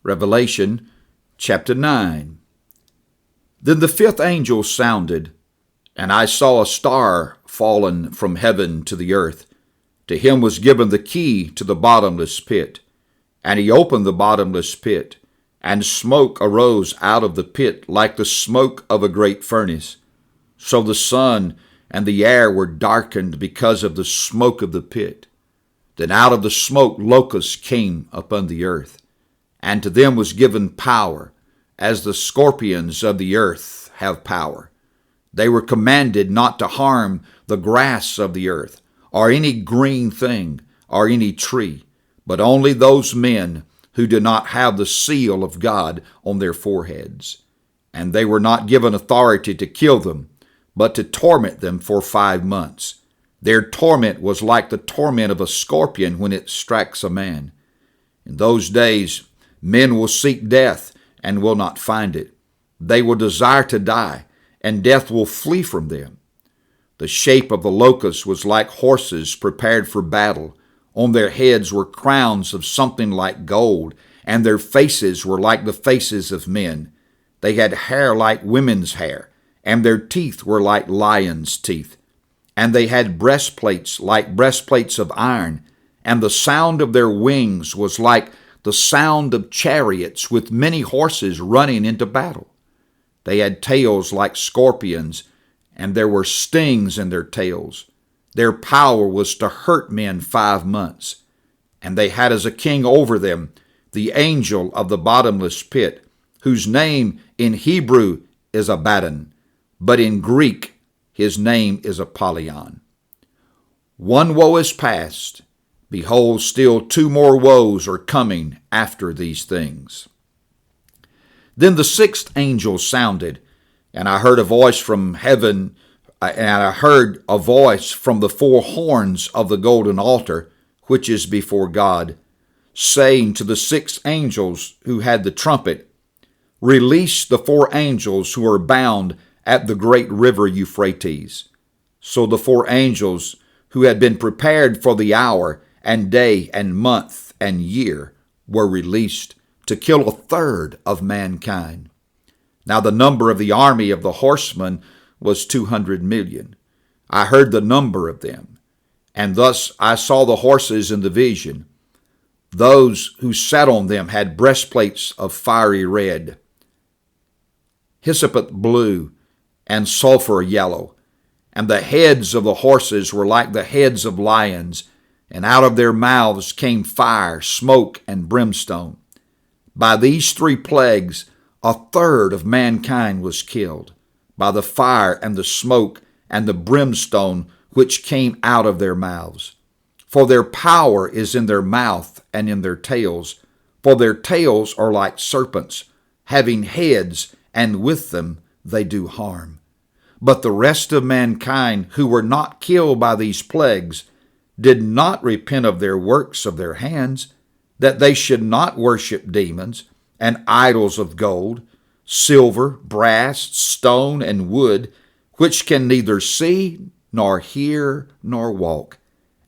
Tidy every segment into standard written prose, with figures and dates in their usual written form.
Revelation chapter 9. Then the fifth angel sounded, and I saw a star fallen from heaven to the earth. To him was given the key to the bottomless pit. And he opened the bottomless pit, and smoke arose out of the pit like the smoke of a great furnace. So the sun and the air were darkened because of the smoke of the pit. Then out of the smoke locusts came upon the earth. And to them was given power, as the scorpions of the earth have power. They were commanded not to harm the grass of the earth, or any green thing, or any tree, but only those men who do not have the seal of God on their foreheads. And they were not given authority to kill them, but to torment them for 5 months. Their torment was like the torment of a scorpion when it strikes a man. In those days, men will seek death and will not find it. They will desire to die, and death will flee from them. The shape of the locusts was like horses prepared for battle. On their heads were crowns of something like gold, and their faces were like the faces of men. They had hair like women's hair, and their teeth were like lions' teeth. And they had breastplates like breastplates of iron, and the sound of their wings was like the sound of chariots with many horses running into battle. They had tails like scorpions, and there were stings in their tails. Their power was to hurt men 5 months. And they had as a king over them the angel of the bottomless pit, whose name in Hebrew is Abaddon, but in Greek his name is Apollyon. One woe is past. Behold, still 2 more woes are coming after these things. Then the sixth angel sounded, and I heard a voice from heaven, and I heard a voice from the 4 horns of the golden altar, which is before God, saying to the 6 angels who had the trumpet, Release the 4 angels who are bound at the great river Euphrates. So the 4 angels who had been prepared for the hour and day and month and year were released to kill 1/3 of mankind. Now the number of the army of the horsemen was 200 million. I heard the number of them, and thus I saw the horses in the vision. Those who sat on them had breastplates of fiery red, hyssop blue, and sulfur yellow, and the heads of the horses were like the heads of lions, and out of their mouths came fire, smoke, and brimstone. By these 3 plagues 1/3 of mankind was killed, by the fire and the smoke and the brimstone which came out of their mouths. For their power is in their mouth and in their tails, for their tails are like serpents, having heads, and with them they do harm. But the rest of mankind who were not killed by these plagues did not repent of their works of their hands, that they should not worship demons and idols of gold, silver, brass, stone, and wood, which can neither see, nor hear, nor walk.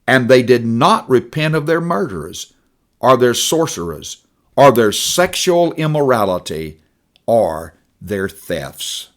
And they did not repent of their murderers, or their sorcerers, or their sexual immorality, or their thefts.